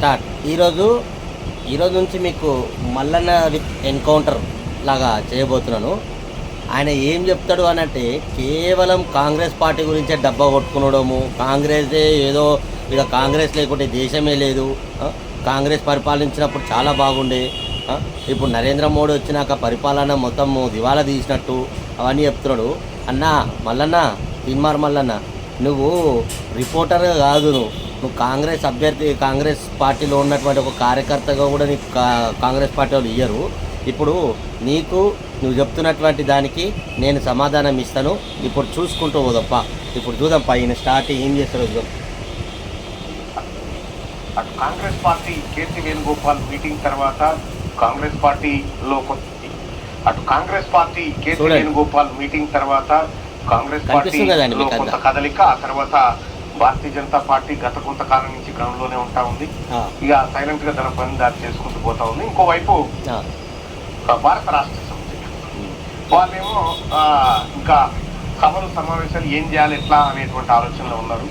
Start. ఈరోజు నుంచి మీకు మల్లన్న విత్ ఎన్కౌంటర్ లాగా చేయబోతున్నాను. ఆయన ఏం చెప్తాడు అనంటే కేవలం కాంగ్రెస్ పార్టీ గురించే డబ్బా కొట్టుకునడము, కాంగ్రెసే ఏదో ఇక కాంగ్రెస్ లేకుంటే దేశమే లేదు, కాంగ్రెస్ పరిపాలించినప్పుడు చాలా బాగుండే, ఇప్పుడు నరేంద్ర మోడీ వచ్చినాక పరిపాలన మొత్తం దివాలా తీసినట్టు అవన్నీ చెప్తున్నాడు. అన్నా మల్లన్న తిన్మార్ మల్లన్న, నువ్వు రిపోర్టర్ కాదు, నువ్వు కాంగ్రెస్ అభ్యర్థి, కాంగ్రెస్ పార్టీలో ఉన్నటువంటి ఒక కార్యకర్తగా కూడా నీకు కాంగ్రెస్ పార్టీ వాళ్ళు ఇయ్యరు. ఇప్పుడు నువ్వు చెప్తున్నటువంటి దానికి నేను సమాధానం ఇస్తాను. ఇప్పుడు చూసుకుంటూ పోదప్ప, ఇప్పుడు చూద్దాంపా ఈయన స్టార్ట్ ఏం చేస్తాడు చూద్దాం. అటు కాంగ్రెస్ పార్టీ కేసీ వేణుగోపాల్ మీటింగ్ తర్వాత కాంగ్రెస్ పార్టీలో వేణుగోపాల్ మీటింగ్ తర్వాత కాంగ్రెస్ పార్టీలో కొంత కదలిక, ఆ తర్వాత భారతీయ జనతా పార్టీ గత కొంతకాలం నుంచి గ్రౌండ్లోనే ఉంటా ఉంది. ఇక సైలెంట్ గా తన పని దారి చేసుకుంటూ పోతా ఉంది. ఇంకోవైపు భారత రాష్ట్ర సమితి వాళ్ళేమో ఇంకా సభలు సమావేశాలు ఏం చేయాలి ఎట్లా అనేటువంటి ఆలోచనలో ఉన్నారు.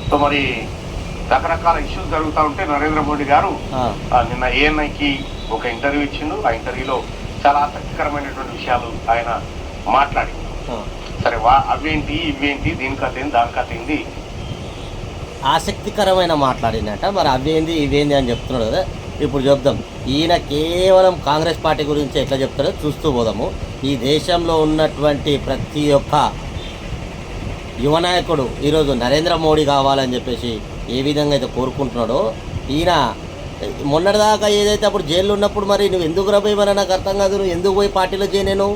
సో మరి రకరకాల ఇష్యూస్ జరుగుతూ ఉంటే నరేంద్ర మోడీ గారు నిన్న ఏఎన్ఐకి ఒక ఇంటర్వ్యూ ఇచ్చిండు. ఆ ఇంటర్వ్యూలో చాలా ఆసక్తికరమైనటువంటి విషయాలు ఆయన మాట్లాడిండు. సరే అవేంటి ఇవేంటి, దీని కథ ఏంది దాని కథ ఏంది, ఆసక్తికరమైన మాట్లాడినట. మరి అవేంది ఇవేంది అని చెప్తున్నాడు కదా, ఇప్పుడు చెప్దాం. ఈయన కేవలం కాంగ్రెస్ పార్టీ గురించి ఎట్లా చెప్తాడో చూస్తూ పోదాము. ఈ దేశంలో ఉన్నటువంటి ప్రతి ఒక్క యువ నాయకుడు ఈరోజు నరేంద్ర మోడీ కావాలని చెప్పేసి ఏ విధంగా అయితే కోరుకుంటున్నాడో, ఈయన మొన్నటిదాకా ఏదైతే అప్పుడు జైల్లో ఉన్నప్పుడు మరి నువ్వు ఎందుకు పోయి నాకు అర్థం కాదు, నువ్వు ఎందుకు పోయి పార్టీలో చేయనేను,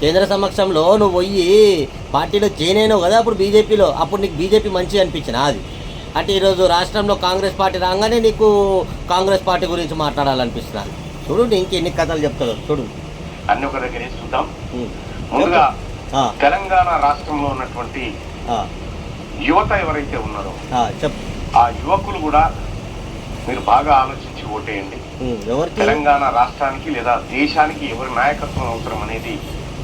కేంద్ర సమక్షంలో నువ్వు పోయి పార్టీలో చేయనేను కదా అప్పుడు బీజేపీలో, అప్పుడు నీకు బీజేపీ మంచిగా అనిపించిన అది. అంటే ఈరోజు రాష్ట్రంలో కాంగ్రెస్ పార్టీ రాగానే నీకు కాంగ్రెస్ పార్టీ గురించి మాట్లాడాలనిపిస్తున్నారు. చూడు ఇంకెన్ని కథలు చెప్తాడు చూడు. అన్ని ఒక దగ్గర చూద్దాం. ముందుగా తెలంగాణ రాష్ట్రంలో ఉన్నటువంటి యువత ఎవరైతే ఉన్నారో ఆ యువకులు కూడా మీరు బాగా ఆలోచించి ఓటేయండి. తెలంగాణ రాష్ట్రానికి లేదా దేశానికి ఎవరి నాయకత్వం అవసరం అనేది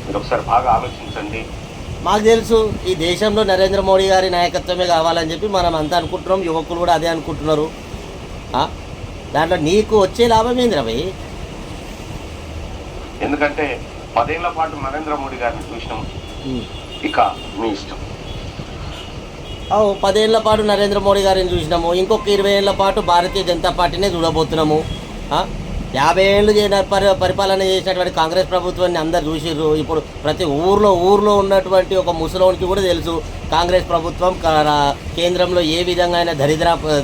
మీరు ఒకసారి బాగా ఆలోచించండి. మాకు తెలుసు ఈ దేశంలో నరేంద్ర మోడీ గారి నాయకత్వమే కావాలని చెప్పి మనం అంతా అనుకుంటున్నాం, యువకులు కూడా అదే అనుకుంటున్నారు. దాంట్లో నీకు వచ్చే లాభం ఏంది రవి? ఎందుకంటే 10 ఏళ్ల పాటు నరేంద్ర మోడీ గారిని చూసినాం, ఇక మీ ఇష్టం. 10 ఏళ్ల పాటు నరేంద్ర మోడీ గారిని చూసినాము, ఇంకొక 20 ఏళ్ల పాటు భారతీయ జనతా పార్టీనే చూడబోతున్నాము. 50 ఏళ్ళు పరిపాలన చేసినటువంటి కాంగ్రెస్ ప్రభుత్వాన్ని అందరు చూసిర్రు. ఇప్పుడు ప్రతి ఊర్లో ఉన్నటువంటి ఒక ముసలోనికి కూడా తెలుసు కాంగ్రెస్ ప్రభుత్వం కేంద్రంలో ఏ విధంగా అయినా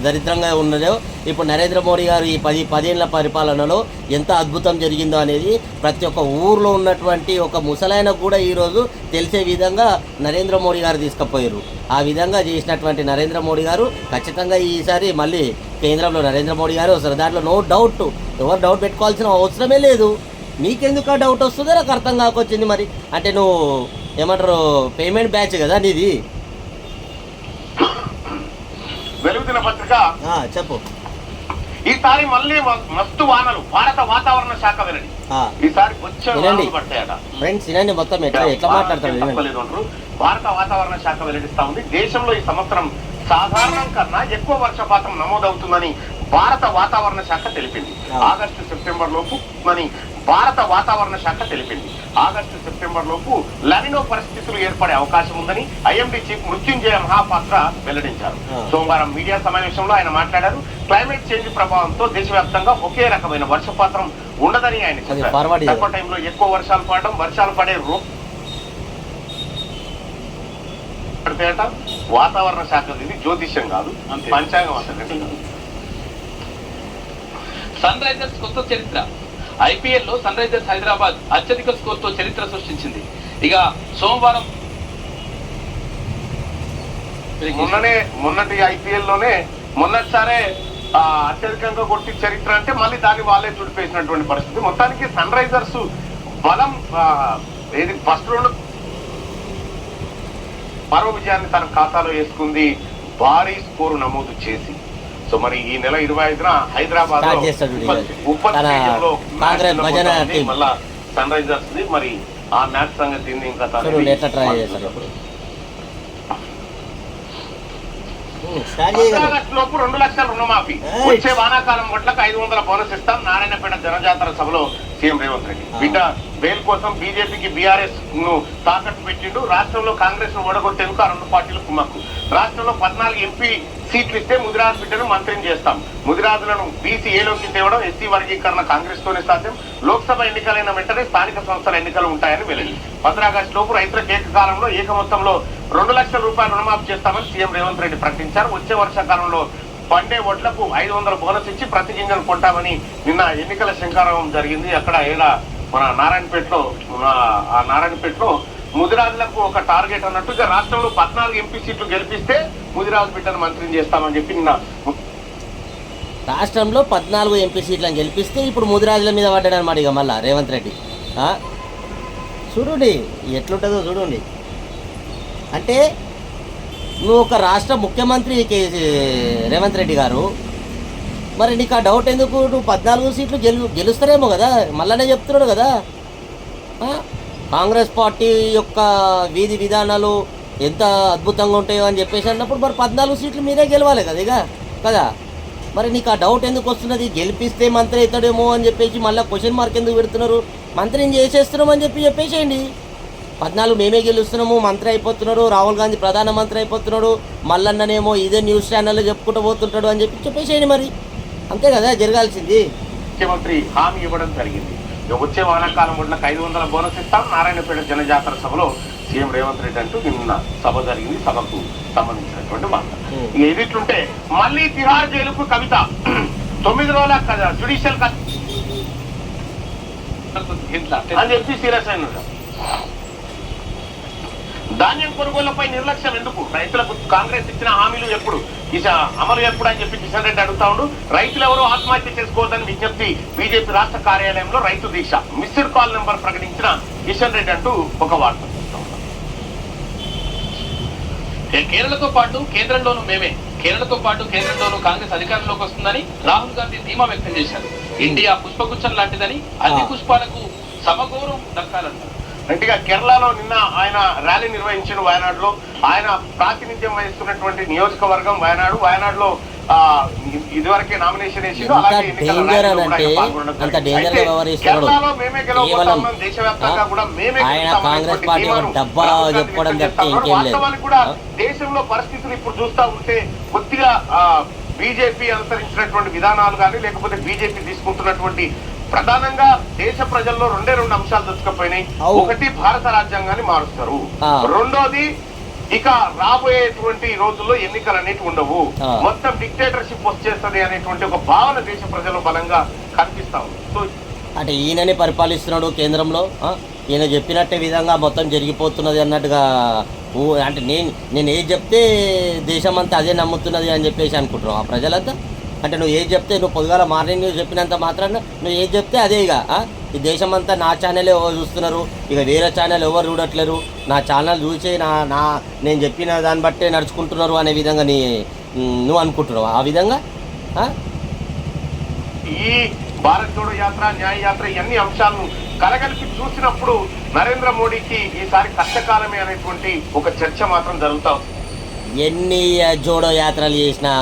దరిద్రంగా ఉన్నదో, ఇప్పుడు నరేంద్ర మోడీ గారు ఈ 10 ఏళ్ల పరిపాలనలో ఎంత అద్భుతం జరిగిందో అనేది ప్రతి ఒక్క ఊర్లో ఉన్నటువంటి ఒక ముసలైనకు కూడా ఈరోజు తెలిసే విధంగా నరేంద్ర మోడీ గారు తీసుకుపోయారు. ఆ విధంగా చేసినటువంటి నరేంద్ర మోడీ గారు ఖచ్చితంగా ఈసారి మళ్ళీ కేంద్రంలో నరేంద్ర మోడీ గారు వస్తారు. దాంట్లో నో డౌట్, ఎవరు డౌట్ పెట్టుకోవాల్సిన అవసరమే లేదు. మీకెందుకు ఆ డౌట్ వస్తుందో నాకు అర్థం కాకొచ్చింది. మరి అంటే నువ్వు ఏమంటారు పేమెంట్ బ్యాచ్ కదా నీది. వెలుగుదిన పత్రిక చెప్పు. ఈసారి మళ్ళీ మస్తు వానలు, భారత వాతావరణ శాఖ వెల్లడి. ఈసారి పడతాయట. ఫ్రెండ్స్ వినండి మొత్తం ఎట్లా మాట్లాడతాడు. భారత వాతావరణ శాఖ వెల్లడిస్తా ఉంది, దేశంలో ఈ సంవత్సరం సాధారణం కన్నా ఎక్కువ వర్షపాతం నమోదవుతుందని భారత వాతావరణ శాఖ తెలిపింది. ఆగస్టు సెప్టెంబర్ లోపు లనినో పరిస్థితులు ఏర్పడే అవకాశం ఉందని ఐఎండీ చీఫ్ మృత్యుంజయ మహాపాత్ర వెల్లడించారు. సోమవారం మీడియా సమావేశంలో ఆయన మాట్లాడారు. క్లైమేట్ చేంజ్ ప్రభావంతో దేశవ్యాప్తంగా ఒకే రకమైన వర్షపాతం ఉండదని ఆయన చెప్పారు. తక్కువ టైంలో ఎక్కువ వర్షాలు పడే పడితేట వాతావరణ శాఖ, ఇది జ్యోతిష్యం కాదు, పంచాంగం అసలు. సన్ రైజర్స్ కొత్త చరిత్ర. ఐపీఎల్ లో సన్ రైజర్స్ హైదరాబాద్ అత్యధిక స్కోర్ తో చరిత్ర సృష్టించింది. ఇక సోమవారం మొన్నటి ఐపీఎల్ లోనే మొన్నటిసారే అత్యధికంగా కొట్టి చరిత్ర అంటే మళ్ళీ దాన్ని వాళ్ళే చుడిపేసినటువంటి పరిస్థితి. మొత్తానికి సన్ రైజర్స్ బలం ఏది ఫస్ట్ రౌండ్ మరో విజయాన్ని తన ఖాతాలో వేసుకుంది, భారీ స్కోరు నమోదు చేసి. సో మరి ఈ నెల 25న హైదరాబాద్ లో మళ్ళా సన్ రైజర్స్ మరి ఆ మ్యాచ్ సంగతి ఇంకా ఆగస్టు లోపు 2 లక్షల రుణమాఫీ, వచ్చే వానాకాలం గొట్లకు 500 బోనస్ ఇస్తాం. నారాయణపేట జనజాతర సభలో సీఎం రేవంత్ రెడ్డి బిడ్డ బెయిల్ కోసం బీజేపీకి బీఆర్ఎస్ ను తాకట్టు పెట్టిండు. రాష్ట్రంలో కాంగ్రెస్ ను ఓడగొట్టేందుకు ఆ 2 పార్టీలు కుమ్మక్కు. రాష్ట్రంలో 14 ఎంపీ సీట్లు ఇస్తే ముదిరాజు బిడ్డను మంత్రిని చేస్తాం. ముదిరాజులను బీసీ ఏలోకి తేవడం, ఎస్సీ వర్గీకరణ కాంగ్రెస్ తోనే సాధ్యం. లోక్సభ ఎన్నికలైన వెంటనే స్థానిక సంస్థల ఎన్నికలు ఉంటాయని వెల్లడి. 15 ఆగస్టు లోపు రైతులకు ఏకకాలంలో ఏక మొత్తంలో 2 లక్షల రూపాయలు రుణమాఫీ చేస్తామని సీఎం రేవంత్ రెడ్డి ప్రకటించారు. వచ్చే వర్షాకాలంలో పండే ఓట్లకు 500 బోనస్ ఇచ్చి ప్రతి గింజను కొంటామని నిన్న ఎన్నికల శంకారావం జరిగింది. అక్కడ మన నారాయణపేటలో ముదిరాజులకు ఒక టార్గెట్ అన్నట్టుగా రాష్ట్రంలో 14 ఎంపీ సీట్లు గెలిపిస్తే ముదిరాజు బిడ్డను మంత్రిని చేస్తామని చెప్పి నిన్న రాష్ట్రంలో 14 ఎంపీ సీట్లను గెలిపిస్తే ఇప్పుడు ముదిరాజుల మీద పడ్డాడు అనమాట. ఇక మళ్ళా రేవంత్ రెడ్డి చూడండి ఎట్లుంటుందో చూడండి. అంటే నువ్వు ఒక రాష్ట్ర ముఖ్యమంత్రి రేవంత్ రెడ్డి గారు, మరి నీకు ఆ డౌట్ ఎందుకు? నువ్వు 14 సీట్లు గెలుస్తారేమో కదా, మళ్ళానే చెప్తున్నాడు కదా. కాంగ్రెస్ పార్టీ యొక్క వీధి విధానాలు ఎంత అద్భుతంగా ఉంటాయో అని చెప్పేసి అన్నప్పుడు మరి 14 సీట్లు మీరే గెలవాలి కదా ఇక కదా. మరి నీకు ఆ డౌట్ ఎందుకు వస్తున్నది? గెలిపిస్తే మంత్రి అవుతాడేమో అని చెప్పేసి మళ్ళీ క్వశ్చన్ మార్క్ ఎందుకు పెడుతున్నారు? మంత్రిని చేసేస్తున్నాం అని చెప్పేసేయండి. 14 మేమే గెలుస్తున్నాము, మంత్రి అయిపోతున్నాడు, రాహుల్ గాంధీ ప్రధానమంత్రి అయిపోతున్నాడు, మల్లన్ననేమో ఇదే న్యూస్ ఛానల్లో చెప్పుకుంటూ పోతుంటాడు అని చెప్పేసేయండి. మరి అంతే కదా జరగాల్సింది. ముఖ్యమంత్రి హామీ ఇవ్వడం జరిగింది. వచ్చే వానాకాలం వడ్లకు 500 బోనస్ ఇస్తాం. నారాయణపేట జనజాతర సభలో సీఎం రేవంత్ రెడ్డి అంటూ నిన్న సభ జరిగింది. సభకు సంబంధించినటువంటి మాట. ఇక ఎదిట్లుంటే మళ్ళీ తిహార్ జైలుకు కవిత 9 రోజుల జ్యుడిషియల్ అని చెప్పి సీరియస్ అయిన ధాన్యం కొనుగోళ్లపై నిర్లక్ష్యం ఎందుకు? రైతులకు కాంగ్రెస్ ఇచ్చిన హామీలు ఎప్పుడు అమలు ఎప్పుడు అని చెప్పి కిషన్ రెడ్డి అడుగుతా ఉండు. రైతులు ఎవరో ఆత్మహత్య చేసుకోవద్దని విజ్ఞప్తి. బీజేపీ రాష్ట్ర కార్యాలయంలో రైతు దీక్ష. మిస్డ్ కాల్ నెంబర్ ప్రకటించిన కిషన్ రెడ్డి అంటూ ఒక వార్త. కేరళతో పాటు కేంద్రంలోనూ కాంగ్రెస్ అధికారంలోకి వస్తుందని రాహుల్ గాంధీ ధీమా వ్యక్తం చేశారు. ఇండియా పుష్పగుచ్చం లాంటిదని, అన్ని పుష్పాలకు సమగౌరవం దక్కాలన్నారు. అంటే కేరళలో నిన్న ఆయన ర్యాలీ నిర్వహించిన వయనాడులో. ఆయన ప్రాతినిధ్యం వహిస్తున్నటువంటి నియోజకవర్గం వయనాడులో ఇదివరకే నామినేషన్ వేసి కేరళలో మేమే గెలవబోతున్నాం, దేశవ్యాప్తంగా కూడా మేమే వాస్తవానికి కూడా దేశంలో పరిస్థితులు ఇప్పుడు చూస్తా ఉంటే కొద్దిగా బీజేపీ అనుసరించినటువంటి విధానాలు కానీ, లేకపోతే బీజేపీ తీసుకుంటున్నటువంటి ప్రధానంగా దేశ ప్రజల్లో 2 అంశాలు దొరికిపోయినాయి. ఒకటి భారత రాజ్యాంగాన్ని మారుస్తారు, రెండోది ఇక రాబోయేటువంటి రోజుల్లో ఎన్నికలు అనేవి ఉండవు, మొత్తం డిక్టేటర్షిప్ వచ్చేస్తుంది అనేటువంటి ఒక భావన దేశ ప్రజల్లో బలంగా కనిపిస్తా ఉంది. సో అంటే ఈయననే పరిపాలిస్తున్నాడు కేంద్రంలో, ఈయన చెప్పినట్టే విధంగా మొత్తం జరిగిపోతున్నది అన్నట్టుగా. అంటే నేను ఏది చెప్తే దేశం అంతా అదే నమ్ముతున్నది అని చెప్పేసి అనుకుంటున్నావు ఆ ప్రజలంతా. అంటే నువ్వు ఏది చెప్తే, నువ్వు పొద్దుగాల మార్నింగ్ న్యూస్ చెప్పినంత మాత్రాన నువ్వు ఏది చెప్తే అదే. ఇక ఈ దేశం అంతా నా ఛానల్ ఎవరు చూస్తున్నారు, ఇక వేరే ఛానల్ ఎవరు చూడట్లేరు, నా ఛానల్ చూసి నేను చెప్పిన దాన్ని బట్టే నడుచుకుంటున్నారు అనే విధంగా నువ్వు అనుకుంటున్నావు ఆ విధంగా. ఈ భారత్ జోడో యాత్ర, న్యాయ యాత్ర, ఇవన్నీ అంశాలను కలగలిపి చూసినప్పుడు నరేంద్ర మోడీకి ఈసారి కష్టకాలమే అనేటువంటి ఒక చర్చ మాత్రం జరుగుతా ఉంది. ఎన్ని జోడో యాత్రలు చేసినా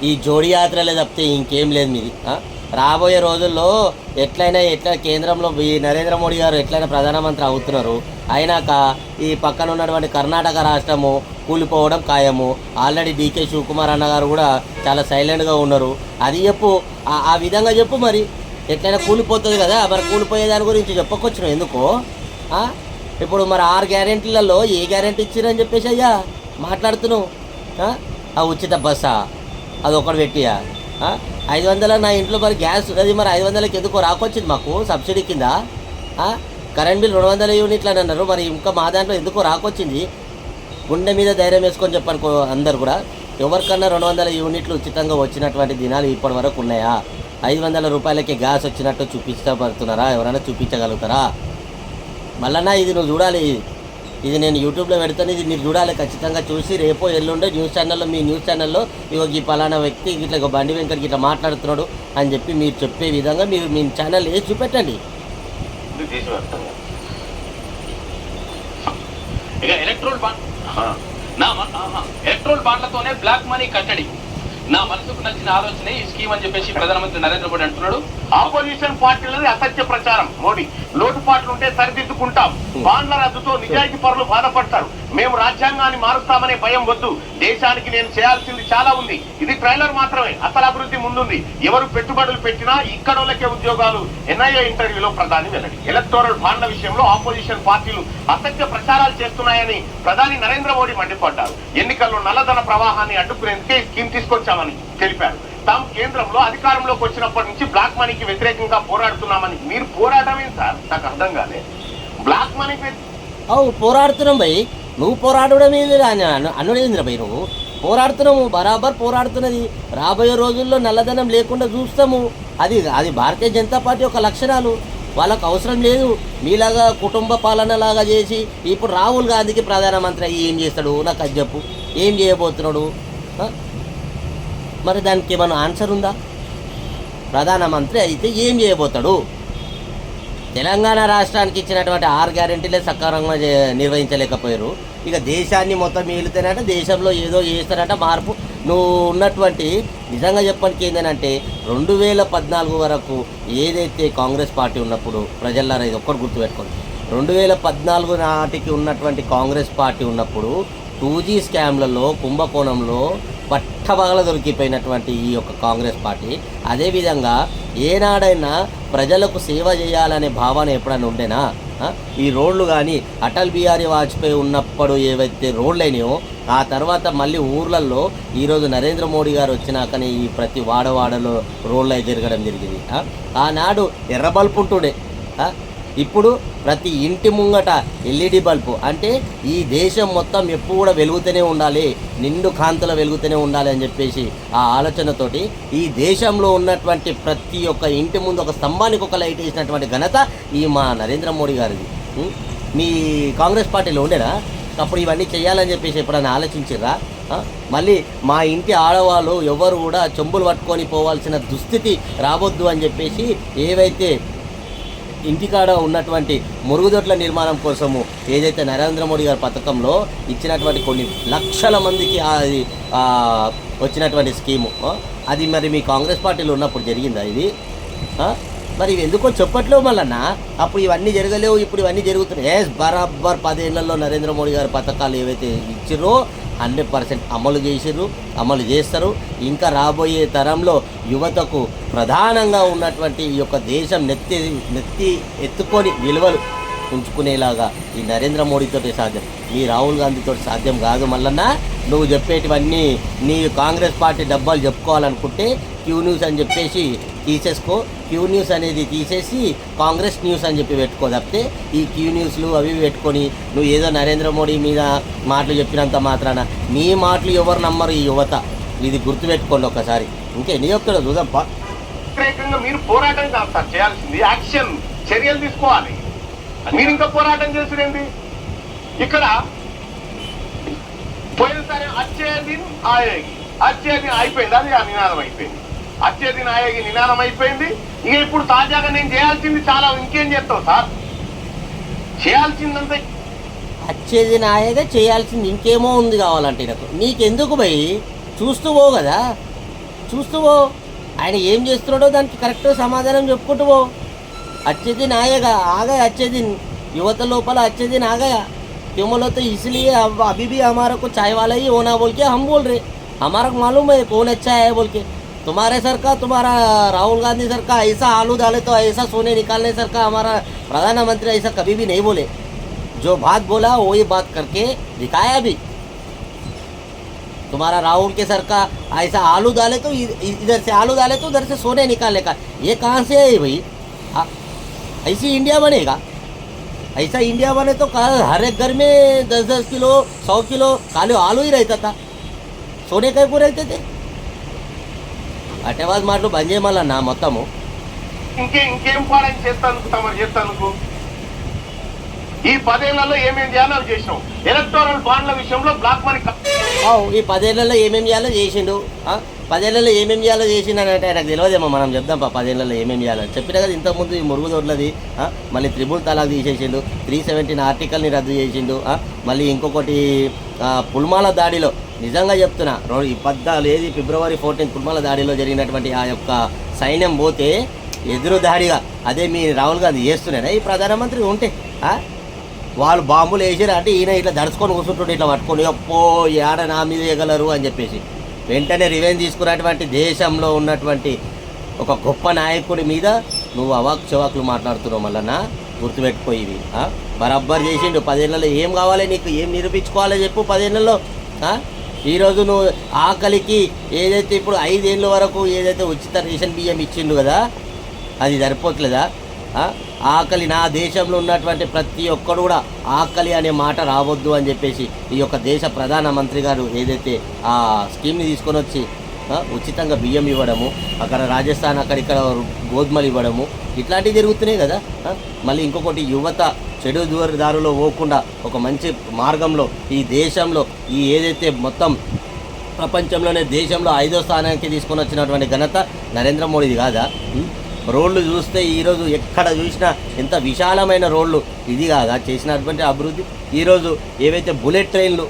ఈ జోడీ యాత్రలే తప్పితే ఇంకేం లేదు మీది. రాబోయే రోజుల్లో ఎట్లా కేంద్రంలో ఈ నరేంద్ర మోడీ గారు ఎట్లయినా ప్రధానమంత్రి అవుతున్నారు. అయినాక ఈ పక్కన ఉన్నటువంటి కర్ణాటక రాష్ట్రము కూలిపోవడం ఖాయము. ఆల్రెడీ డీకే శివకుమార్ అన్న గారు కూడా చాలా సైలెంట్గా ఉన్నారు. అది చెప్పు, ఆ విధంగా చెప్పు. మరి ఎట్లయినా కూలిపోతుంది కదా, మరి కూలిపోయే దాని గురించి చెప్పకొచ్చును ఎందుకో. ఇప్పుడు మరి 6 గ్యారెంటీలలో ఏ గ్యారెంటీ ఇచ్చిరని చెప్పేసి అయ్యా మాట్లాడుతున్నావు. ఆ ఉచిత బస్సా అది ఒకటి పెట్టియా, 500 నా ఇంట్లో మరి గ్యాస్ అది మరి 500కి ఎందుకో రాకొచ్చింది మాకు సబ్సిడీ కింద. కరెంట్ బిల్ 200 యూనిట్లు అని అన్నారు, మరి ఇంకా మా దాంట్లో ఎందుకో రాకొచ్చింది. గుండె మీద ధైర్యం వేసుకొని చెప్పనుకో అందరు కూడా. ఎవరికన్నా 200 యూనిట్లు ఉచితంగా వచ్చినటువంటి దినాలు ఇప్పటి వరకు ఉన్నాయా? 500 రూపాయలకి గ్యాస్ వచ్చినట్టు చూపించబడుతున్నారా? ఎవరైనా చూపించగలుగుతారా? మళ్ళన్నా ఇది నువ్వు చూడాలి. ఇది నేను యూట్యూబ్లో పెడతాను, ఇది మీరు చూడాలి ఖచ్చితంగా. చూసి రేపో ఎల్లుండే న్యూస్ ఛానల్లో, మీ న్యూస్ ఛానల్లో ఇగో ఈ పలానా వ్యక్తి ఇట్లా బండి వెంకట్ ఇట్లా మాట్లాడుతున్నాడు అని చెప్పి మీరు చెప్పే విధంగా మీరు మీ ఛానల్ వేసి చూపెట్టండి. ఎలక్ట్రోల్ బాండ్లతోనే బ్లాక్ మనీ కట్టడి నా మనసుకు నచ్చిన ఆలోచన ఈ స్కీమ్ అని చెప్పేసి ప్రధానమంత్రి నరేంద్ర మోడీ అంటున్నాడు. ఆపోజిషన్ పార్టీలది అసత్య ప్రచారం. మోడీ లోటుపాట్లు ఉంటే సరిదిద్దుకుంటాం, బాండ్ల రద్దుతో నిజాయితీ పరులు బాధపడతారు, మేము రాజ్యాంగాన్ని మారుస్తామనే భయం వద్దు, దేశానికి నేను చేయాల్సింది చాలా ఉంది, ఇది ట్రైలర్ మాత్రమే, అసలు అభివృద్ధి ముందుంది, ఎవరు పెట్టుబడులు పెట్టినా ఇక్కడోళ్ళకే ఉద్యోగాలు. ఎన్ఐఏ ఇంటర్వ్యూలో ప్రధాని వెల్లడి. ఎలక్టోరల్ బాండ్ల విషయంలో ఆపోజిషన్ పార్టీలు అసత్య ప్రచారాలు చేస్తున్నాయని ప్రధాని నరేంద్ర మోడీ మండిపడ్డారు. ఎన్నికల్లో నల్లధన ప్రవాహాన్ని అడ్డుకునేందుకే ఈ స్కీమ్ తీసుకొచ్చామని తెలిపారు. తాము కేంద్రంలో అధికారంలోకి వచ్చినప్పటి నుంచి బ్లాక్ మనీకి వ్యతిరేకంగా పోరాడుతున్నామని. మీరు పోరాటమే సార్, నాకు అర్థం కాలే. బ్లాక్ మనీకి పోరాడుతున్నాం భయ్, నువ్వు పోరాడడం ఏంది అనుడేంద్ర భయ్, నువ్వు పోరాడుతున్నాము, బరాబర్ పోరాడుతున్నది. రాబోయే రోజుల్లో నల్లధనం లేకుండా చూస్తాము. అది భారతీయ జనతా పార్టీ యొక్క లక్షణాలు. వాళ్ళకు అవసరం లేదు మీలాగా కుటుంబ పాలనలాగా చేసి. ఇప్పుడు రాహుల్ గాంధీకి ప్రధానమంత్రి అయ్యి ఏం చేస్తాడు నాకు అది చెప్పు, ఏం చేయబోతున్నాడు? మరి దానికి ఏమైనా ఆన్సర్ ఉందా? ప్రధానమంత్రి అయితే ఏం చేయబోతాడు? తెలంగాణ రాష్ట్రానికి ఇచ్చినటువంటి 6 గ్యారెంటీలే సక్రమంగా నిర్వహించలేకపోయారు. ఇక దేశాన్ని మొత్తం ఏలుతానంటే దేశంలో ఏదో చేస్తారంట మార్పు. నువ్వు ఉన్నటువంటి నిజంగా చెప్పడానికి ఏంటంటే 2014 వరకు ఏదైతే కాంగ్రెస్ పార్టీ ఉన్నప్పుడు ప్రజల్లో ఇది ఒక్కటి గుర్తుపెట్టుకోండి. 2014 నాటికి ఉన్నటువంటి కాంగ్రెస్ పార్టీ ఉన్నప్పుడు 2G స్కామ్లలో కుంభకోణంలో పట్టబాగల దొరికిపోయినటువంటి ఈ యొక్క కాంగ్రెస్ పార్టీ అదేవిధంగా ఏనాడైనా ప్రజలకు సేవ చేయాలనే భావన ఎప్పుడైనా ఉండేనా? ఈ రోడ్లు కానీ అటల్ బిహారీ వాజ్పేయి ఉన్నప్పుడు ఏవైతే రోడ్లు అయినాయో ఆ తర్వాత మళ్ళీ ఊర్లలో ఈరోజు నరేంద్ర మోడీ గారు వచ్చినాకనే ఈ ప్రతి వాడవాడలో రోడ్లు అయి తిరగడం జరిగింది. ఆనాడు ఎర్ర బల్బు ఉంటుండే, ఇప్పుడు ప్రతి ఇంటి ముంగట ఎల్ఈడి బల్బు. అంటే ఈ దేశం మొత్తం ఎప్పుడు కూడా వెలుగుతూనే ఉండాలి, నిండు కాంతుల వెలుగుతూనే ఉండాలి అని చెప్పేసి ఆ ఆలోచనతోటి ఈ దేశంలో ఉన్నటువంటి ప్రతి ఒక్క ఇంటి ముందు ఒక స్తంభానికి ఒక లైట్ వేసినటువంటి ఘనత ఈ మా నరేంద్ర మోడీ గారిది. మీ కాంగ్రెస్ పార్టీలో ఉండేనా అప్పుడు ఇవన్నీ చేయాలని చెప్పేసి ఎప్పుడైనా ఆలోచించిర్రా? మళ్ళీ మా ఇంటి ఆడవాళ్ళు ఎవరు కూడా చెంబులు పట్టుకొని పోవాల్సిన దుస్థితి రావద్దు అని చెప్పేసి ఏవైతే ఇంటికాడ ఉన్నటువంటి మురుగుదొడ్ల నిర్మాణం కోసము ఏదైతే నరేంద్ర మోడీ గారి పథకంలో ఇచ్చినటువంటి కొన్ని లక్షల మందికి అది వచ్చినటువంటి స్కీము అది మరి మీ కాంగ్రెస్ పార్టీలో ఉన్నప్పుడు జరిగిందా ఇది? మరి ఎందుకో చెప్పట్లేవు మళ్ళన్నా. అప్పుడు ఇవన్నీ జరగలేవు, ఇప్పుడు ఇవన్నీ జరుగుతున్నాయి. బరాబర్ 10 ఏళ్లలో నరేంద్ర మోడీ గారి పథకాలు ఏవైతే ఇచ్చిర్రో 100% అమలు చేసిర్రు, అమలు చేస్తారు. ఇంకా రాబోయే తరంలో యువతకు ప్రధానంగా ఉన్నటువంటి ఈ యొక్క దేశం నెత్తి ఎత్తుకొని విలువలు ఉంచుకునేలాగా ఈ నరేంద్ర మోడీతోటి సాధ్యం, ఈ రాహుల్ గాంధీతో సాధ్యం కాదు. మల్లన్నా నువ్వు చెప్పేటివన్నీ నీ కాంగ్రెస్ పార్టీ డబ్బాలు చెప్పుకోవాలనుకుంటే క్యూ న్యూస్ అని చెప్పేసి తీసేసుకో. క్యూ న్యూస్ అనేది తీసేసి కాంగ్రెస్ న్యూస్ అని చెప్పి పెట్టుకో. తప్పితే ఈ క్యూ న్యూస్లు అవి ఇవి నువ్వు ఏదో నరేంద్ర మోడీ మీద మాటలు చెప్పినంత మాత్రాన నీ మాటలు ఎవరు నమ్మరు ఈ యువత. ఇది గుర్తుపెట్టుకోండి ఒకసారి. ఇంకెన్ని చెప్తాడో చూద్దాం. వ్యతిరేకంగా మీరు పోరాటం కాదు సార్ చేయాల్సింది, యాక్షన్, చర్యలు తీసుకోవాలి. మీరు ఇంకా పోరాటం చేసిరేంది? ఇక్కడ పోయినసారి అచ్చేది అయిపోయింది, అది ఆ నినాదం అయిపోయింది. అచ్చేది నాయకి నినాదం అయిపోయింది. ఇక ఇప్పుడు తాజాగా నేను చేయాల్సింది చాలా, ఇంకేం చేస్తావు సార్? చేయాల్సిందంతా అచ్చేది నాయగా చేయాల్సింది ఇంకేమో ఉంది కావాలంటే నాకు. నీకెందుకు భయ్? చూస్తూ పో కదా, చూస్తూ పో. ఆయన ఏం చేస్తున్నాడో దానికి కరెక్ట్ సమాధానం చెప్పుకుంటూ పో. अच्छे दिन आएगा, आ गए अच्छे दिन. युवत लोपल अच्छे दिन आ गया. क्यों बोलो तो इसलिए अब अभी भी हमारा को चाय वाला ही होना बोल के हम बोल रहे. हमारा मालूम है कौन अच्छा है बोल के. तुम्हारे सर का, तुम्हारा राहुल गांधी सर का ऐसा आलू डाले तो ऐसा सोने निकालने सर का हमारा प्रधानमंत्री ऐसा कभी भी नहीं बोले. जो बात बोला वही बात करके दिखाया भी. तुम्हारा राहुल के सर का ऐसा आलू डाले तो इधर से आलू डाले तो उधर से सोने निकालने का. ये कहाँ से है भाई? ऐसी इंडिया बनेगा? ऐसा इंडिया बने तो हर एक घर में 10-10 किलो 100 किलो काले आलू ही रहता था. सोने कहीं को रहते थे. అటేవాజ్ మాటలు బంద్ చేయమన్నా మొత్తము. ఇంకేం పాడని చేస్తాను. ఈ 10 ఏళ్లలో ఏమేం చేయాలో చేసినాం. ఎలక్టోరల్ బాండ్ల విషయంలో బ్లాక్ మనీ ఈ 10 ఏళ్లలో ఏమేం చేయాలో చేసిండు. 10 ఏళ్ళలో ఏమేమి చేయాలో చేసిందంటే ఆయనకు తెలియదేమో, మనం చెప్దాం 10 ఏళ్ళలో ఏమేమి చేయాలని చెప్పినా కదా. ఇంతకుముందు ఈ మురుగుదొడ్లది మళ్ళీ 3 తలాక్ తీసేసిండు, 317 ఆర్టికల్ని రద్దు చేసిండు, మళ్ళీ ఇంకొకటి పుల్మాల దాడిలో నిజంగా చెప్తున్నా, ఏది February 14 పుల్మాల దాడిలో జరిగినటువంటి ఆ యొక్క సైన్యం పోతే ఎదురు దాడిగా అదే మీ రాహుల్ గాంధీ చేస్తున్నారా ఈ ప్రధానమంత్రి ఉంటే? వాళ్ళు బాంబులు వేసారు అంటే ఈయన ఇట్లా దడుచుకొని కూర్చుంటుండే, ఇట్లా పట్టుకొని అప్పో ఏడ నా మీద వేయగలరు అని చెప్పేసి వెంటనే రివెంజ్ తీసుకున్నటువంటి దేశంలో ఉన్నటువంటి ఒక గొప్ప నాయకుడి మీద నువ్వు అవాక్ చవాకులు మాట్లాడుతున్నావు. మళ్ళా గుర్తుపెట్టుకో, ఇవి బరాబర్ చేసిండు. 10 ఏళ్ళలో ఏం కావాలి నీకు, ఏం నిరూపించుకోవాలో చెప్పు 10 ఏళ్ళలో. ఈరోజు నువ్వు ఆకలికి ఏదైతే ఇప్పుడు 5 ఏళ్ళ వరకు ఏదైతే ఉచిత రేషన్ బియ్యం ఇచ్చిండు కదా, అది సరిపోట్లేదా? ఆకలి, నా దేశంలో ఉన్నటువంటి ప్రతి ఒక్కడు కూడా ఆకలి అనే మాట రావద్దు అని చెప్పేసి ఈ యొక్క దేశ ప్రధానమంత్రి గారు ఏదైతే ఆ స్కీమ్ని తీసుకొని వచ్చి ఉచితంగా బియ్యం ఇవ్వడము, అక్కడ రాజస్థాన్ అక్కడిక్కడ గోధుమలు ఇవ్వడము, ఇట్లాంటివి జరుగుతున్నాయి కదా. మళ్ళీ ఇంకొకటి, యువత చెడు దారిలో పోకుండా ఒక మంచి మార్గంలో ఈ దేశంలో ఈ ఏదైతే మొత్తం ప్రపంచంలోనే దేశంలో 5వ స్థానానికి తీసుకొని వచ్చినటువంటి ఘనత నరేంద్ర మోడీది కాదా? రోడ్లు చూస్తే ఈరోజు ఎక్కడ చూసినా ఎంత విశాలమైన రోడ్లు, ఇది కాదా చేసినటువంటి అభివృద్ధి? ఈరోజు ఏవైతే బుల్లెట్ ట్రైన్లు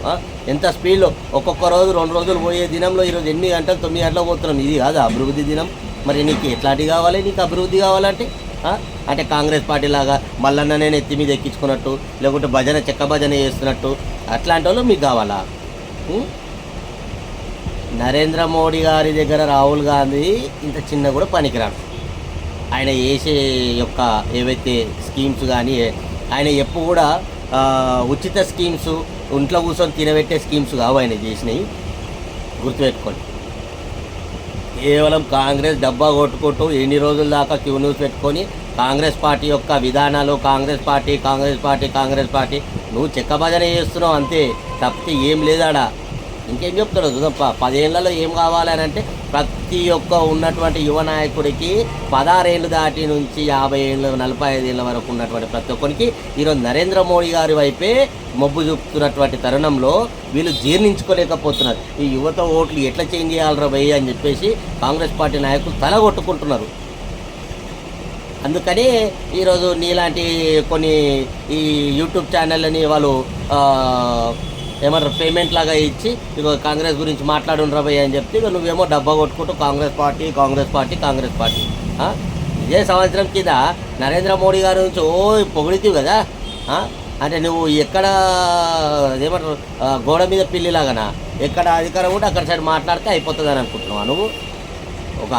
ఎంత స్పీడ్లో ఒక్కొక్క రోజు 2 రోజులు పోయే దినంలో ఈరోజు 8 గంటలు 9 గంటలకు పోతున్నాం, ఇది కాదా అభివృద్ధి దినం? మరి నీకు ఎట్లాంటివి కావాలి? నీకు అభివృద్ధి కావాలంటే అంటే కాంగ్రెస్ పార్టీ లాగా మల్లన్న నేను ఎత్తి మీద ఎక్కించుకున్నట్టు, లేకుంటే భజన చెక్క భజన చేస్తున్నట్టు అట్లాంటి వాళ్ళు మీకు కావాలా? నరేంద్ర మోడీ గారి దగ్గర రాహుల్ గాంధీ ఇంత చిన్న కూడా పనికిరాడు. ఆయన చేసే యొక్క ఏవైతే స్కీమ్స్ కానీ, ఆయన ఎప్పుడు కూడా ఉచిత స్కీమ్స్, ఇంట్లో కూర్చొని తినబెట్టే స్కీమ్స్ కావు ఆయన చేసినవి, గుర్తుపెట్టుకోండి. కేవలం కాంగ్రెస్ డబ్బా కొట్టుకుంటూ ఎన్ని రోజుల దాకా క్యూ న్యూస్ పెట్టుకొని కాంగ్రెస్ పార్టీ యొక్క విధానాలు, కాంగ్రెస్ పార్టీ నువ్వు చెక్క భజన చేస్తున్నావు అంతే, తప్పితే ఏం లేదాడా. ఇంకేం చెప్తాడు చూద్దాం. 10 ఏళ్లలో ఏం కావాలని అంటే ప్రతి ఒక్క ఉన్నటువంటి యువ నాయకుడికి 16 ఏళ్ళు దాటి నుంచి 50 ఏళ్ళు 45 ఏళ్ళ వరకు ఉన్నటువంటి ప్రతి ఒక్కరికి ఈరోజు నరేంద్ర మోడీ గారి వైపే మొబ్బు చూపుతున్నటువంటి తరుణంలో వీళ్ళు జీర్ణించుకోలేకపోతున్నారు. ఈ యువత ఓట్లు ఎట్లా చేంజ్ చేయాలరా భయ్ అని చెప్పేసి కాంగ్రెస్ పార్టీ నాయకులు తలగొట్టుకుంటున్నారు. అందుకని ఈరోజు నీలాంటి కొన్ని ఈ యూట్యూబ్ ఛానళ్ళని వాళ్ళు ఏమంటారు పేమెంట్ లాగా ఇచ్చి ఇక కాంగ్రెస్ గురించి మాట్లాడుండ్రా భయ్య అని చెప్తే ఇక నువ్వేమో డబ్బా కొట్టుకుంటూ కాంగ్రెస్ పార్టీ. ఇదే సంవత్సరం కింద నరేంద్ర మోడీ గారి నుంచి పొగిడితివి కదా, అంటే నువ్వు ఎక్కడ ఏమంటారు గోడ మీద పిల్లిలాగానా, ఎక్కడ అధికారం ఉంటే అక్కడ సైడ్ మాట్లాడితే అయిపోతుంది అని అనుకుంటున్నావా నువ్వు? ఒక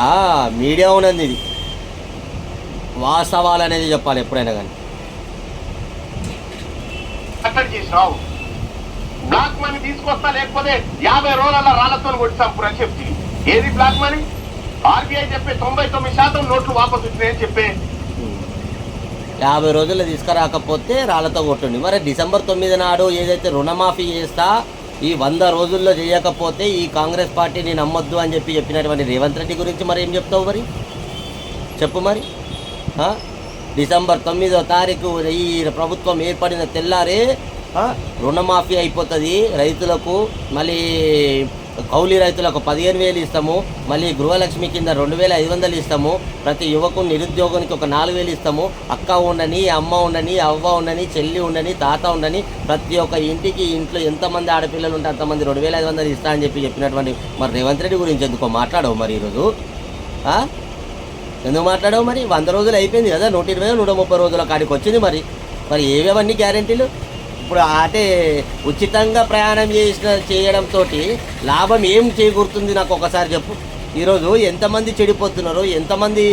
మీడియా ఉన్నది, ఇది వాస్తవాలు అనేది చెప్పాలి ఎప్పుడైనా కానీ. బ్లాక్ మనీ తీసుకొస్తా, లేకపోతే 50 రోజుల రాళ్లతో కొట్టిస్తాం అని చెప్తే ఏది బ్లాక్ మనీ? ఆర్బీఐ చెప్పే 99% నోట్లు వాపసు వచ్చినాయని చెప్పే 50 రోజుల్లో తీసుకురాకపోతే రాళ్లతో కొట్టుండి. మరి December 9 నాడు ఏదైతే రుణమాఫీ చేస్తా ఈ 100 రోజుల్లో చేయకపోతే ఈ కాంగ్రెస్ పార్టీని నమ్మొద్దు అని చెప్పినటువంటి రేవంత్ రెడ్డి గురించి మరి ఏం చెప్తావు? మరి చెప్పు. మరి December 9వ తారీఖు ఈ ప్రభుత్వం ఏర్పడిన తెల్లారే రుణమాఫీ అయిపోతుంది రైతులకు. మళ్ళీ కౌలు రైతులకు 15,000 ఇస్తాము, మళ్ళీ గృహలక్ష్మి కింద 2,500 ఇస్తాము, ప్రతి యువకు నిరుద్యోగానికి ఒక 4,000 ఇస్తాము, అక్క ఉండని, అమ్మ ఉండని, అవ్వ ఉండని, చెల్లి ఉండని, తాత ఉండని, ప్రతి ఒక్క ఇంట్లో ఎంతమంది ఆడపిల్లలు ఉంటే అంతమంది 2,500 ఇస్తా అని చెప్పినటువంటి మరి రేవంత్ రెడ్డి గురించి ఎందుకో మాట్లాడవు మరి ఈరోజు? ఎందుకు మాట్లాడవు? మరి 100 రోజులు అయిపోయింది కదా, 120 130 రోజుల కాడికి వచ్చింది. మరి ఏవేవన్నీ గ్యారెంటీలు? ఇప్పుడు అంటే ఉచితంగా ప్రయాణం చేయడంతో లాభం ఏం చేకూరుతుంది నాకు ఒకసారి చెప్పు. ఈరోజు ఎంతమంది చెడిపోతున్నారో, ఎంతమంది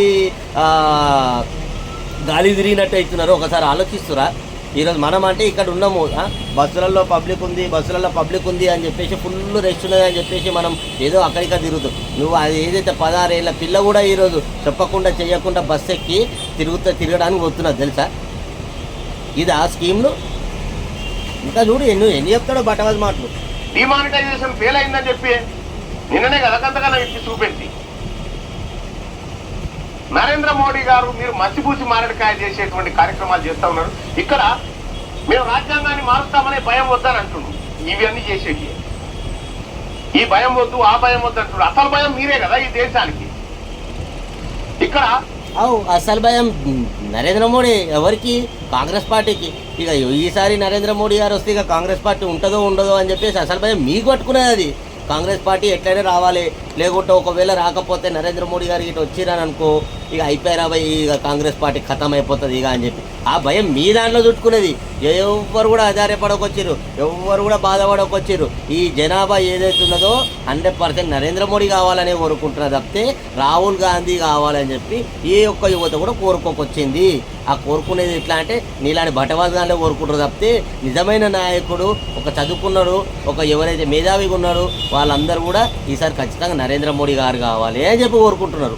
గాలి తిరిగినట్టు అవుతున్నారో ఒకసారి ఆలోచిస్తురా? ఈరోజు మనం అంటే ఇక్కడ ఉన్నాము, బస్సులలో పబ్లిక్ ఉంది అని చెప్పేసి ఫుల్ రెస్ట్ ఉన్నది అని చెప్పేసి మనం ఏదో అక్కడిక్కడ తిరుగుతాం. నువ్వు అది ఏదైతే 16 ఏళ్ళ పిల్ల కూడా ఈరోజు చెప్పకుండా చేయకుండా బస్సు ఎక్కి తిరగడానికి పోతున్నది తెలుసా? ఇది ఆ స్కీమ్లు ఇంకా చూడు ఎన్ని చెప్తాడో బట్టవాజ్ మాటలు. డిమానిటైజేషన్ ఫెయిల్ అయిందని చెప్పి నిన్ననే కదకంతగా ఇచ్చి చూపెట్టి నరేంద్ర మోడీ గారు మీరు మసిపూసి మారడికాయ చేసేటువంటి కార్యక్రమాలు చేస్తూ ఉన్నారు. ఇక్కడ మేము రాజ్యాంగాన్ని మారుస్తామనే భయం వద్దని అంటున్నాం. ఇవన్నీ చేసేవి ఈ భయం వద్దు ఆ భయం వద్దు అంటున్నారు. అసలు భయం మీరే కదా ఈ దేశానికి. ఇక్కడ అసలు భయం నరేంద్ర మోడీ ఎవరికి? కాంగ్రెస్ పార్టీకి. ఇక ఈసారి నరేంద్ర మోడీ గారు వస్తే ఇక కాంగ్రెస్ పార్టీ ఉంటుందో ఉండదో అని చెప్పేసి అసలు భయం మీకు పట్టుకునేది. అది కాంగ్రెస్ పార్టీ ఎట్లయినా రావాలి, లేకుంటే ఒకవేళ రాకపోతే నరేంద్ర మోడీ గారు ఇటు వచ్చిరని అనుకో, ఇక అయిపోయారా భయ్, ఇక కాంగ్రెస్ పార్టీ ఖతం అయిపోతుంది ఇక అని చెప్పి ఆ భయం మీ దాంట్లో చుట్టుకునేది. ఎవ్వరు కూడా ఆధారపడకొచ్చారు, ఎవ్వరు కూడా బాధపడకొచ్చారు. ఈ జనాభా ఏదైతే ఉన్నదో 100% నరేంద్ర మోడీ కావాలనే కోరుకుంటున్నారు తప్పితే రాహుల్ గాంధీ కావాలని చెప్పి ఏ ఒక్క యువత కూడా కోరుకోకొచ్చింది. ఆ కోరుకునేది ఎట్లా అంటే నీలాంటి బటవాదాలే కోరుకుంటారు తప్పితే నిజమైన నాయకుడు, ఒక చదువుకున్నాడు, ఒక ఎవరైతే మేధావిగా ఉన్నారో వాళ్ళందరూ కూడా ఈసారి ఖచ్చితంగా నరేంద్ర మోడీ గారు కావాలి అని చెప్పి కోరుకుంటున్నారు.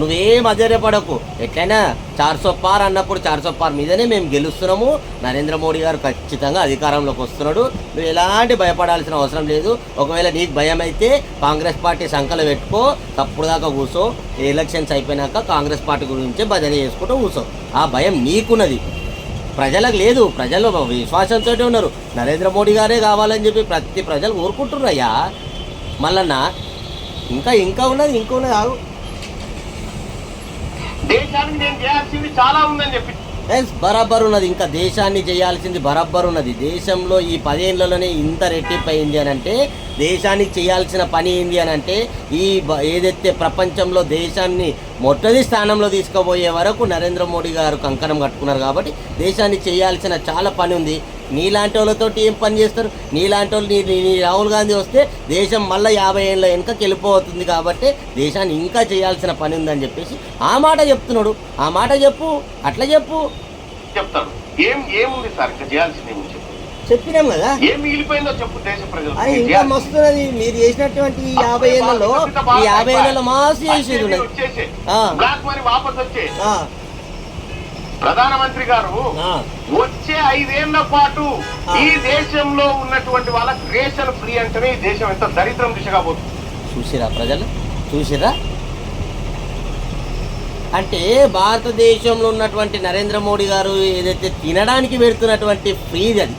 నువ్వేం ఆశ్చర్యపడకు, ఎట్లయినా 400 పార్ అన్నప్పుడు 400 పార్ మీదనే మేము గెలుస్తున్నాము. నరేంద్ర మోడీ గారు ఖచ్చితంగా అధికారంలోకి వస్తున్నాడు. నువ్వు ఎలాంటి భయపడాల్సిన అవసరం లేదు. ఒకవేళ నీకు భయం అయితే కాంగ్రెస్ పార్టీ సంకలు పెట్టుకో, తప్పుడు దాకా కూర్చో, ఎలక్షన్స్ అయిపోయినాక కాంగ్రెస్ పార్టీ గురించే భజన చేసుకుంటూ కూర్చో. ఆ భయం నీకున్నది, ప్రజలకు లేదు. ప్రజలు విశ్వాసంతో ఉన్నారు, నరేంద్ర మోడీ గారే కావాలని చెప్పి ప్రతి ప్రజలు కోరుకుంటున్నారయ్యా. మళ్ళన్నా ఇంకా ఉన్నది ఆగు. దేశానికి నేను చేయాల్సింది చాలా ఉందని చెప్పి బరాబర్ ఉన్నది. ఇంకా దేశాన్ని చేయాల్సింది బరాబర్ ఉన్నది. దేశంలో ఈ 10 ఏళ్లలోనే ఇంత రెట్టింపు అయింది అని అంటే, దేశానికి చేయాల్సిన పని ఏంది అని అంటే, ఏదైతే ప్రపంచంలో దేశాన్ని మొదటి స్థానంలో తీసుకుపోయే వరకు నరేంద్ర మోడీ గారు కంకణం కట్టుకున్నారు. కాబట్టి దేశాన్ని చేయాల్సిన చాలా పని ఉంది. నీలాంటి వాళ్ళతో ఏం పని చేస్తారు? నీలాంటి వాళ్ళు నీ రాహుల్ గాంధీ వస్తే దేశం మళ్ళీ 50 ఏళ్ళ వెనుకకి వెళ్ళిపోతుంది. కాబట్టి దేశాన్ని ఇంకా చేయాల్సిన పని ఉందని చెప్పేసి ఆ మాట చెప్తున్నాడు. ఆ మాట చెప్పు, అట్లా చెప్తాడు. ఏముంది సార్ ఇంకా చేయాల్సింది? చెప్పినాం కదా, ఏం మిగిలిపోయిందో చెప్పు దేశ ప్రజలు. ఇంకా మస్తున్నది మీరు చేసినటువంటి ఈ 50 ఏళ్లలో మాస్ చేసేది బ్లాక్ మనీ వాపస్ వచ్చే ప్రధానమంత్రి గారు వచ్చే 5 ఏళ్ల పాటు ఈ దేశంలో ఉన్నటువంటి వాళ్ళకి రేషన్ ఫ్రీ అంటేనే ఈ దేశం ఎంత దరిద్రం దిశగా పోతుంది. చూసిరా ప్రజలు, చూసిరా? అంటే భారతదేశంలో ఉన్నటువంటి నరేంద్ర మోడీ గారు ఏదైతే తినడానికి పెడుతున్నటువంటి ఫ్రీజ్, అది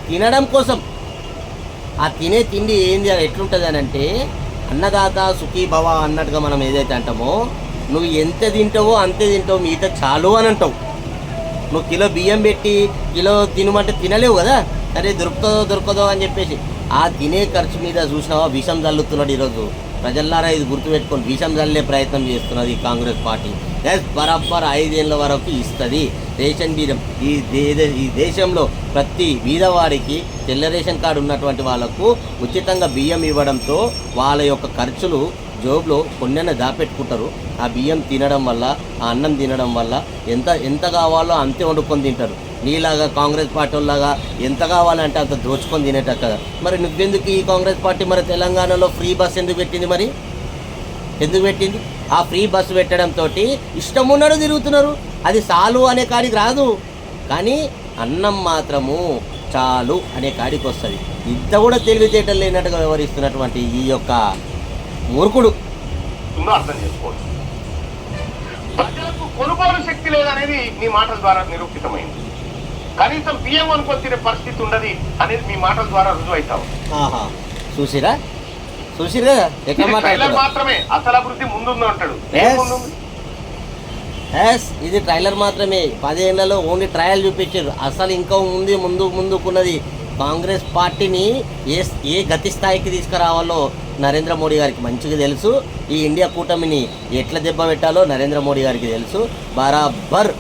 తినడం కోసం. ఆ తినే తిండి ఏంది, ఎట్లుంటుంది అని అంటే, అన్నదాత సుఖీ భవ అన్నట్టుగా మనం ఏదైతే అంటామో, నువ్వు ఎంత తింటావో అంతే తింటావు, మిగతా చాలు అని అంటావు. నువ్వు కిలో బియ్యం పెట్టి కిలో తినమంటే తినలేవు కదా, సరే దొరకదో అని చెప్పేసి ఆ తినే ఖర్చు మీద చూసినావా విషం చల్లుతున్నాడు ఈరోజు. ప్రజల్లారా ఇది గుర్తుపెట్టుకొని విషం చల్లే ప్రయత్నం చేస్తున్నది ఈ కాంగ్రెస్ పార్టీ. బరాబర్ 5 ఏళ్ళ వరకు ఇస్తుంది రేషన్ బియ్యం. ఈ దేశంలో ప్రతి బీదవాడికి తెల్ల రేషన్ కార్డు ఉన్నటువంటి వాళ్లకు ఉచితంగా బియ్యం ఇవ్వడంతో వాళ్ళ యొక్క ఖర్చులు జోబులో కొన్నైనా దాపెట్టుకుంటారు. ఆ బియ్యం తినడం వల్ల, ఆ అన్నం తినడం వల్ల ఎంత కావాలో అంతే వండుకొని తింటారు. నీలాగా కాంగ్రెస్ పార్టీ వాళ్ళలాగా ఎంత కావాలంటే అంత దోచుకొని తినేటట్టు కదా. మరి నువ్వెందుకు ఈ కాంగ్రెస్ పార్టీ మరి తెలంగాణలో ఫ్రీ బస్ ఎందుకు పెట్టింది? మరి ఎందుకు పెట్టింది? ఆ ఫ్రీ బస్సు పెట్టడంతో ఇష్టం ఉన్నట్టు తిరుగుతున్నారు. అది చాలు అనే కాడికి రాదు, కానీ అన్నం మాత్రము చాలు అనే కాడికి వస్తుంది. ఇంత కూడా తెలివితేటలు లేనట్టుగా వ్యవహరిస్తున్నటువంటి ఈ యొక్క మూర్ఖుడు అర్థం చేసుకోవచ్చు. ప్రజలకు కొనుగోలు శక్తి లేదనేది మీ మాటల ద్వారా నిరూపితమైంది. కనీసం బియ్యం అనుకొని తినే పరిస్థితి ఉండదు అనేది మీ మాటల ద్వారా రుజువు అవుతావు. చూసిరా మాత్రమే అసలు అభివృద్ధి ముందుంది అంటాడు. ఇది ట్రైలర్ మాత్రమే. 10 ఏళ్లలో ఓన్లీ ట్రయల్ చూపించారు. అసలు ఇంకా ఉంది ముందుకున్నది. కాంగ్రెస్ పార్టీని ఏ గతి స్థాయికి తీసుకురావాలో నరేంద్ర మోడీ గారికి మంచిగా తెలుసు. ఈ ఇండియా కూటమిని ఎట్లా దెబ్బ పెట్టాలో నరేంద్ర మోడీ గారికి తెలుసు. బరాబర్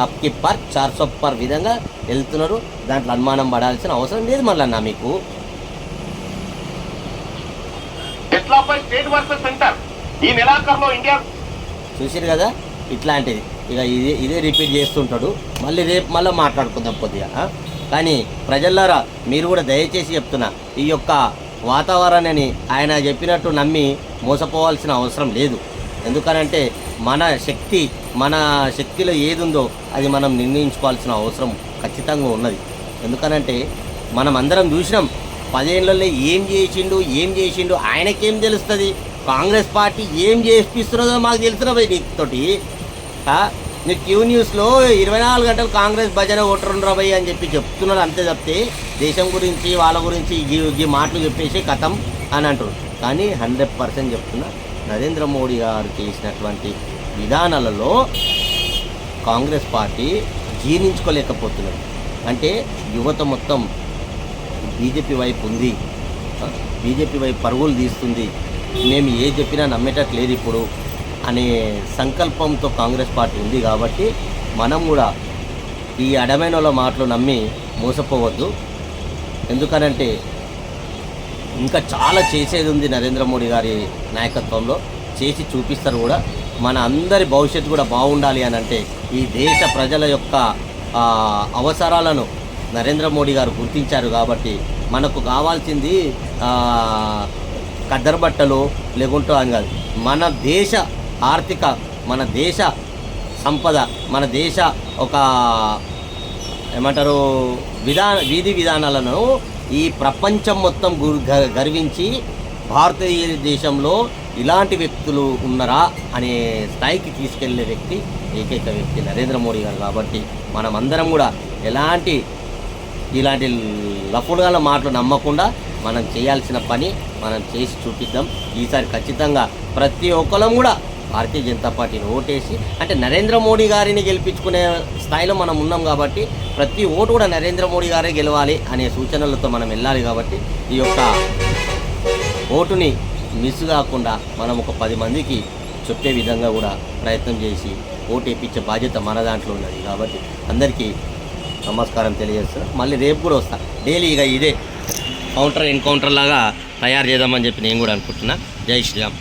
అప్కి పర్ 400 పర్ విధంగా వెళ్తున్నారు. దాంట్లో అనుమానం పడాల్సిన అవసరం లేదు. మళ్ళీ మీకు ఈ నెలాఖరులో ఇండియా చూసిరు కదా ఇట్లాంటిది. ఇక ఇదే రిపీట్ చేస్తుంటాడు. మళ్ళీ మాట్లాడుకుందాం కొద్దిగా. కానీ ప్రజల్లారా మీరు కూడా దయచేసి చెప్తున్నా, ఈ యొక్క వాతావరణాన్ని ఆయన చెప్పినట్టు నమ్మి మోసపోవాల్సిన అవసరం లేదు. ఎందుకనంటే మన శక్తిలో ఏది ఉందో అది మనం నిర్ణయించుకోవాల్సిన అవసరం ఖచ్చితంగా ఉన్నది. ఎందుకనంటే మనం అందరం చూసినాం 10 ఏళ్లలో ఏం చేసిండు ఆయనకేం తెలుస్తుంది? కాంగ్రెస్ పార్టీ ఏం చేపిస్తున్నదో మాకు తెలుస్తున్నా పోయి నీతోటి. మీరు క్యూ న్యూస్లో 24 గంటలు కాంగ్రెస్ భజన కొట్టరుండ్రా భయ్ అని చెప్తున్నారు. అంతే తప్పితే దేశం గురించి వాళ్ళ గురించి ఈ మాటలు చెప్పేసి కథం అని అంటారు. కానీ 100% చెప్తున్నా, నరేంద్ర మోడీ గారు చేసినటువంటి విధానాలలో కాంగ్రెస్ పార్టీ జీర్ణించుకోలేకపోతున్నది. అంటే యువత మొత్తం బీజేపీ వైపు ఉంది, బీజేపీ వైపు పరుగులు తీస్తుంది, మేము ఏ చెప్పినా నమ్మేటట్టు లేదు ఇప్పుడు అనే సంకల్పంతో కాంగ్రెస్ పార్టీ ఉంది. కాబట్టి మనం కూడా ఈ అడమైన వాళ్ళ మాటలు నమ్మి మోసపోవద్దు. ఎందుకనంటే ఇంకా చాలా చేసేది ఉంది నరేంద్ర మోడీ గారి నాయకత్వంలో, చేసి చూపిస్తారు కూడా. మన అందరి భవిష్యత్తు కూడా బాగుండాలి అని అంటే ఈ దేశ ప్రజల యొక్క అవసరాలను నరేంద్ర మోడీ గారు గుర్తించారు. కాబట్టి మనకు కావాల్సింది ఖద్దరు బట్టలు లేకుంటూ అని కాదు, మన దేశ ఆర్థిక, మన దేశ సంపద, మన దేశ ఒక ఏమంటారు వీధి విధానాలను ఈ ప్రపంచం మొత్తం గర్వించి భారతదేశంలో ఇలాంటి వ్యక్తులు ఉన్నారా అనే స్థాయికి తీసుకెళ్లే వ్యక్తి, ఏకైక వ్యక్తి నరేంద్ర మోడీ గారు. కాబట్టి మనం అందరం కూడా ఇలాంటి లఫుడుగాల మాటలు నమ్మకుండా మనం చేయాల్సిన పని మనం చేసి చూపిద్దాం. ఈసారి ఖచ్చితంగా ప్రతి ఒక్కరం కూడా భారతీయ జనతా పార్టీని ఓటేసి, అంటే నరేంద్ర మోడీ గారిని గెలిపించుకునే స్థాయిలో మనం ఉన్నాం కాబట్టి ప్రతి ఓటు కూడా నరేంద్ర మోడీ గారే గెలవాలి అనే సూచనలతో మనం వెళ్ళాలి. కాబట్టి ఈ యొక్క ఓటుని మిస్ కాకుండా మనం ఒక 10 మందికి చెప్పే విధంగా కూడా ప్రయత్నం చేసి ఓటు వేయించే బాధ్యత మన దాంట్లో ఉన్నది. కాబట్టి అందరికీ నమస్కారం తెలియజేస్తాను. మళ్ళీ రేపు కూడా వస్తా. డైలీ ఇక ఇదే ఎన్కౌంటర్ లాగా తయారు చేద్దామని చెప్పి నేను కూడా అనుకుంటున్నా. జై శ్రీరామ్.